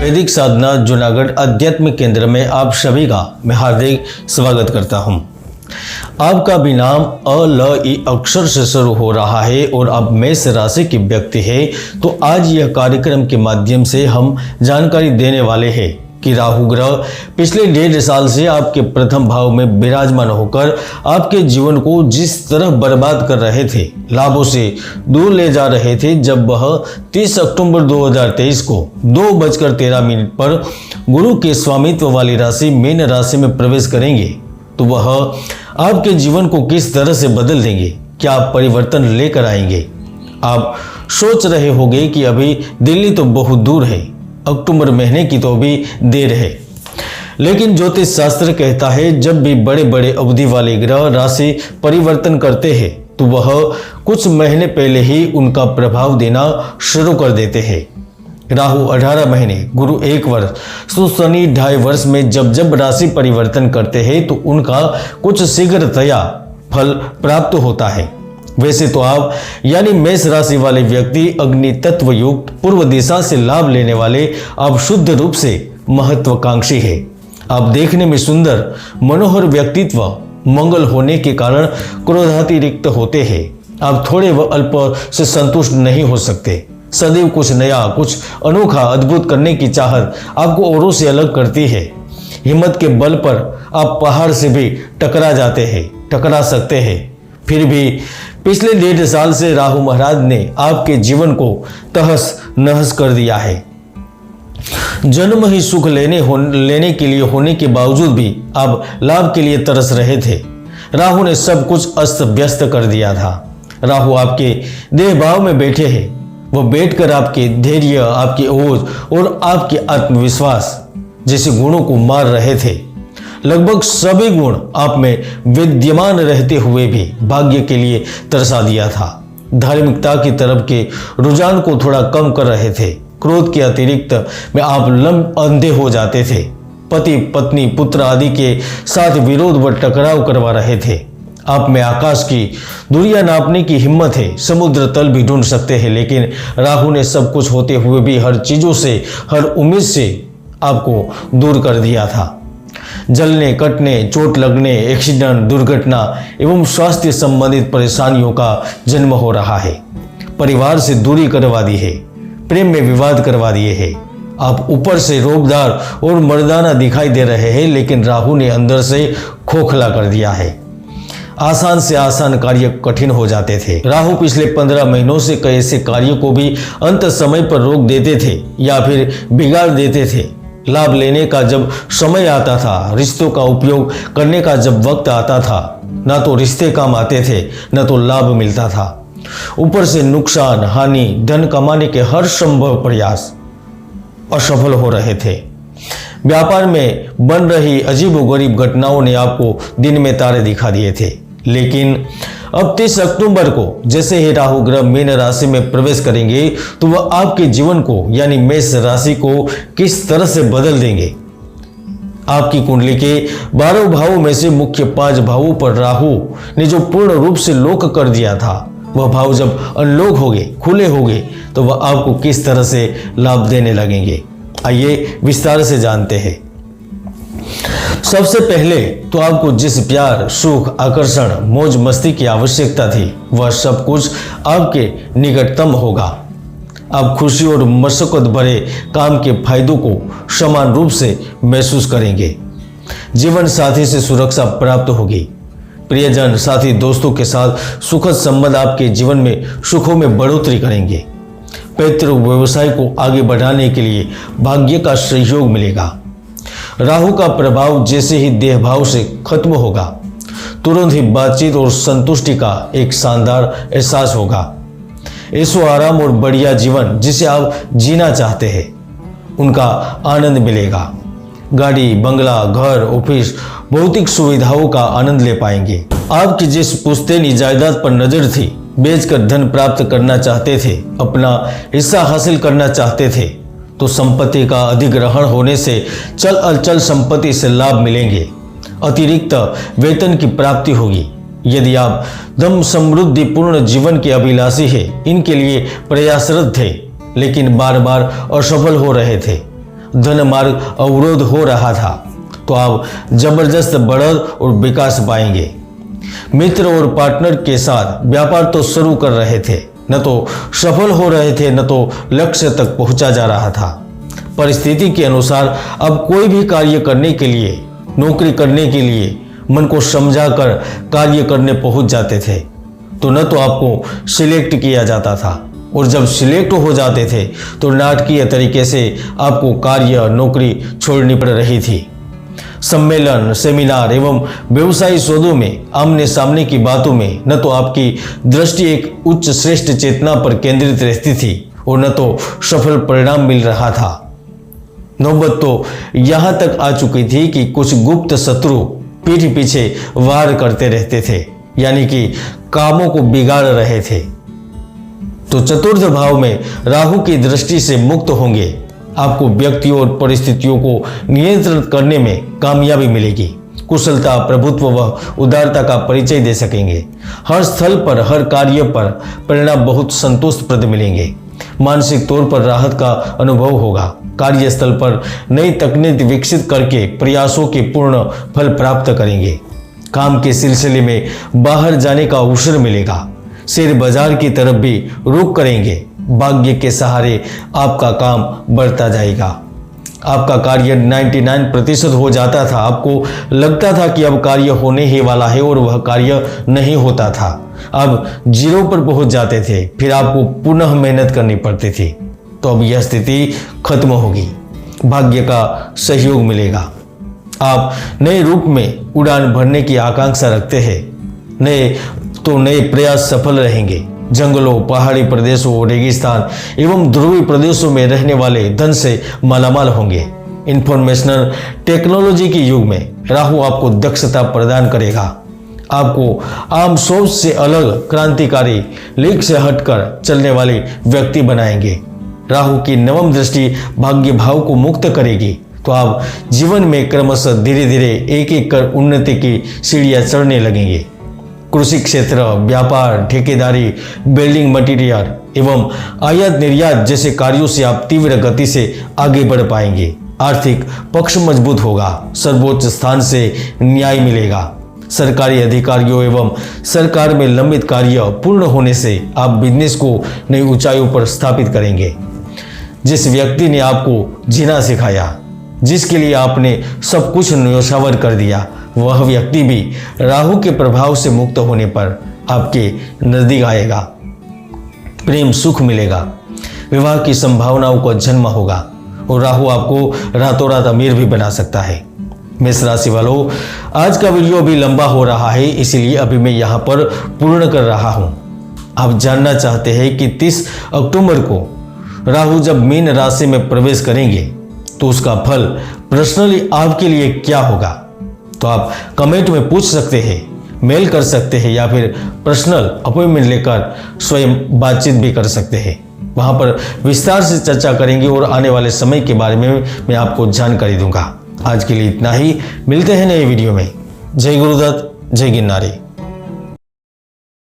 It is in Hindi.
वैदिक साधना जूनागढ़ आध्यात्मिक केंद्र में आप सभी का मैं हार्दिक स्वागत करता हूं। आपका भी नाम अ ल ई अक्षर से शुरू हो रहा है और आप मेष राशि की व्यक्ति है, तो आज यह कार्यक्रम के माध्यम से हम जानकारी देने वाले हैं कि राहु ग्रह पिछले 1.5 साल से आपके प्रथम भाव में विराजमान होकर आपके जीवन को जिस तरह बर्बाद कर रहे थे, लाभों से दूर ले जा रहे थे, जब वह 30 अक्टूबर 2023 को 2:13 पर गुरु के स्वामित्व वाली राशि मीन राशि में प्रवेश करेंगे, तो वह आपके जीवन को किस तरह से बदल देंगे, क्या परिवर्तन लेकर आएंगे। आप सोच रहे होंगे कि अभी दिल्ली तो बहुत दूर है, अक्टूबर महीने की तो भी देर है, लेकिन ज्योतिष शास्त्र कहता है जब भी बड़े बड़े अवधि वाले ग्रह राशि परिवर्तन करते हैं तो वह कुछ महीने पहले ही उनका प्रभाव देना शुरू कर देते हैं। राहु 18 महीने, गुरु 1 वर्ष, तो शनि 2.5 वर्ष में जब जब राशि परिवर्तन करते हैं तो उनका कुछ शीघ्रतया फल प्राप्त होता है। वैसे तो आप यानी मेष राशि वाले व्यक्ति अग्नि तत्व युक्त पूर्व दिशा से लाभ लेने वाले आप शुद्ध रूप से महत्वाकांक्षी है। आप देखने में सुंदर मनोहर व्यक्तित्व मंगल होने के कारण क्रोधातिरिक्त होते हैं। आप थोड़े व अल्प से संतुष्ट नहीं हो सकते। सदैव कुछ नया, कुछ अनोखा, अद्भुत करने की चाहत आपको औरों से अलग करती है। हिम्मत के बल पर आप पहाड़ से भी टकरा सकते हैं। फिर भी पिछले 1.5 साल से राहु महाराज ने आपके जीवन को तहस नहस कर दिया है। जन्म ही सुख लेने के लिए होने के बावजूद भी आप लाभ के लिए तरस रहे थे। राहु ने सब कुछ अस्त व्यस्त कर दिया था। राहु आपके देह भाव में बैठे हैं। वह बैठकर आपके धैर्य, आपकी ओज और आपके आत्मविश्वास जैसे गुणों को मार रहे थे। लगभग सभी गुण आप में विद्यमान रहते हुए भी भाग्य के लिए तरसा दिया था। धार्मिकता की तरफ के रुझान को थोड़ा कम कर रहे थे। क्रोध के अतिरिक्त में आप अंधे हो जाते थे। पति पत्नी पुत्र आदि के साथ विरोध व टकराव करवा रहे थे। आप में आकाश की दूरियां नापने की हिम्मत है, समुद्र तल भी ढूंढ सकते हैं, लेकिन राहु ने सब कुछ होते हुए भी हर चीजों से, हर उम्मीद से आपको दूर कर दिया था। जलने, कटने, चोट लगने, एक्सीडेंट, दुर्घटना एवं स्वास्थ्य संबंधित परेशानियों का जन्म हो रहा है। परिवार से दूरी करवा दी है, प्रेम में विवाद करवा दिए हैं। आप ऊपर से रोबदार और मर्दाना दिखाई दे रहे हैं, लेकिन राहु ने अंदर से खोखला कर दिया है। आसान से आसान कार्य कठिन हो जाते थे। राहु पिछले 15 महीनों से कई ऐसे कार्यों को भी अंत समय पर रोक देते थे या फिर बिगाड़ देते थे। लाभ लेने का जब समय आता था, रिश्तों का उपयोग करने का जब वक्त आता था, ना तो रिश्ते काम आते थे, ना तो लाभ मिलता था। ऊपर से नुकसान, हानि, धन कमाने के हर संभव प्रयास असफल हो रहे थे। व्यापार में बन रही अजीबोगरीब घटनाओं ने आपको दिन में तारे दिखा दिए थे। लेकिन अब 30 अक्टूबर को जैसे ही राहु ग्रह मीन राशि में प्रवेश करेंगे तो वह आपके जीवन को यानी मेष राशि को किस तरह से बदल देंगे। आपकी कुंडली के 12 भावों में से मुख्य 5 भावों पर राहु ने जो पूर्ण रूप से लोक कर दिया था, वह भाव जब अनलोक होंगे, खुले होंगे, तो वह आपको किस तरह से लाभ देने लगेंगे। आइए विस्तार से जानते हैं। सबसे पहले तो आपको जिस प्यार, सुख, आकर्षण, मौज मस्ती की आवश्यकता थी, वह सब कुछ आपके निकटतम होगा। आप खुशी और मशक्कत भरे काम के फायदों को समान रूप से महसूस करेंगे। जीवन साथी से सुरक्षा प्राप्त होगी। प्रियजन, साथी, दोस्तों के साथ सुखद संबंध आपके जीवन में सुखों में बढ़ोतरी करेंगे। पैतृक व्यवसाय को आगे बढ़ाने के लिए भाग्य का सहयोग मिलेगा। राहु का प्रभाव जैसे ही देह भाव से खत्म होगा, तुरंत ही बातचीत और संतुष्टि का एक शानदार एहसास होगा। ऐसो आराम और बढ़िया जीवन जिसे आप जीना चाहते हैं, उनका आनंद मिलेगा। गाड़ी, बंगला, घर, ऑफिस, भौतिक सुविधाओं का आनंद ले पाएंगे। आपकी जिस पुश्तैनी जायदाद पर नजर थी, बेचकर धन प्राप्त करना चाहते थे, अपना हिस्सा हासिल करना चाहते थे, तो संपत्ति का अधिग्रहण होने से चल अचल संपत्ति से लाभ मिलेंगे। अतिरिक्त वेतन की प्राप्ति होगी। यदि आप धन समृद्धि पूर्ण जीवन के अभिलाषी हैं, इनके लिए प्रयासरत थे, लेकिन बार बार असफल हो रहे थे, धन मार्ग अवरोध हो रहा था, तो आप जबरदस्त बढ़त और विकास पाएंगे। मित्र और पार्टनर के साथ व्यापार तो शुरू कर रहे थे, न तो सफल हो रहे थे, न तो लक्ष्य तक पहुंचा जा रहा था। परिस्थिति के अनुसार अब कोई भी कार्य करने के लिए, नौकरी करने के लिए मन को समझाकर कार्य करने पहुंच जाते थे, तो न तो आपको सिलेक्ट किया जाता था, और जब सिलेक्ट हो जाते थे तो नाटकीय तरीके से आपको कार्य नौकरी छोड़नी पड़ रही थी। सम्मेलन, सेमिनार एवं व्यवसायी सौदों में आमने सामने की बातों में न तो आपकी दृष्टि एक उच्च श्रेष्ठ चेतना पर केंद्रित रहती थी और न तो सफल परिणाम मिल रहा था। नौबत तो यहाँ तक आ चुकी थी कि कुछ गुप्त शत्रु पीठ पीछे वार करते रहते थे, यानी कि कामों को बिगाड़ रहे थे। तो चतुर्थ भाव में राहु की दृष्टि से मुक्त होंगे, आपको व्यक्तियों और परिस्थितियों को नियंत्रित करने में कामयाबी मिलेगी। कुशलता, प्रभुत्व व उदारता का परिचय दे सकेंगे। हर स्थल पर, हर कार्य पर परिणाम बहुत संतोषप्रद मिलेंगे। मानसिक तौर पर राहत का अनुभव होगा। कार्यस्थल पर नई तकनीक विकसित करके प्रयासों के पूर्ण फल प्राप्त करेंगे। काम के सिलसिले में बाहर जाने का अवसर मिलेगा। शेयर बाजार की तरफ भी रुख करेंगे। भाग्य के सहारे आपका काम बढ़ता जाएगा। आपका कार्य 99% हो जाता था। आपको लगता था कि अब कार्य होने ही वाला है और वह कार्य नहीं होता था। अब 0 पर पहुंच जाते थे, फिर आपको पुनः मेहनत करनी पड़ती थी। तो अब यह स्थिति खत्म होगी, भाग्य का सहयोग मिलेगा। आप नए रूप में उड़ान भरने की आकांक्षा रखते हैं। नए प्रयास सफल रहेंगे। जंगलों, पहाड़ी प्रदेशों, रेगिस्तान एवं ध्रुवीय प्रदेशों में रहने वाले धन से मालामाल होंगे। इंफॉर्मेशनल टेक्नोलॉजी के युग में राहु आपको दक्षता प्रदान करेगा। आपको आम सोच से अलग, क्रांतिकारी, लीक से हटकर चलने वाले व्यक्ति बनाएंगे। राहु की नवम दृष्टि भाग्य भाव को मुक्त करेगी, तो आप जीवन में क्रमशः धीरे धीरे एक एक कर उन्नति की सीढ़ियां चढ़ने लगेंगे। कृषि क्षेत्र, व्यापार, ठेकेदारी, बिल्डिंग मटीरियल एवं आयात निर्यात जैसे कार्यों से आप तीव्र गति से आगे बढ़ पाएंगे। आर्थिक पक्ष मजबूत होगा। सर्वोच्च स्थान से न्याय मिलेगा। सरकारी अधिकारियों एवं सरकार में लंबित कार्य पूर्ण होने से आप बिजनेस को नई ऊंचाइयों पर स्थापित करेंगे। जिस व्यक्ति ने आपको जीना सिखाया, जिसके लिए आपने सब कुछ न्योछावर कर दिया, वह व्यक्ति भी राहु के प्रभाव से मुक्त होने पर आपके नजदीक आएगा। प्रेम सुख मिलेगा। विवाह की संभावनाओं का जन्म होगा और राहु आपको रातों रात अमीर भी बना सकता है। मेष राशि वालों, आज का वीडियो अभी लंबा हो रहा है, इसीलिए अभी मैं यहाँ पर पूर्ण कर रहा हूँ। आप जानना चाहते हैं कि 30 अक्टूबर को राहु जब मीन राशि में प्रवेश करेंगे तो उसका फल पर्सनली आपके लिए क्या होगा? तो आप कमेंट में पूछ सकते हैं, मेल कर सकते हैं या फिर पर्सनल अपॉइंटमेंट लेकर स्वयं बातचीत भी कर सकते हैं। वहां पर विस्तार से चर्चा करेंगे और आने वाले समय के बारे में मैं आपको जानकारी दूंगा। आज के लिए इतना ही, मिलते हैं नए वीडियो में। जय गुरुदत्त, जय गिरनारी।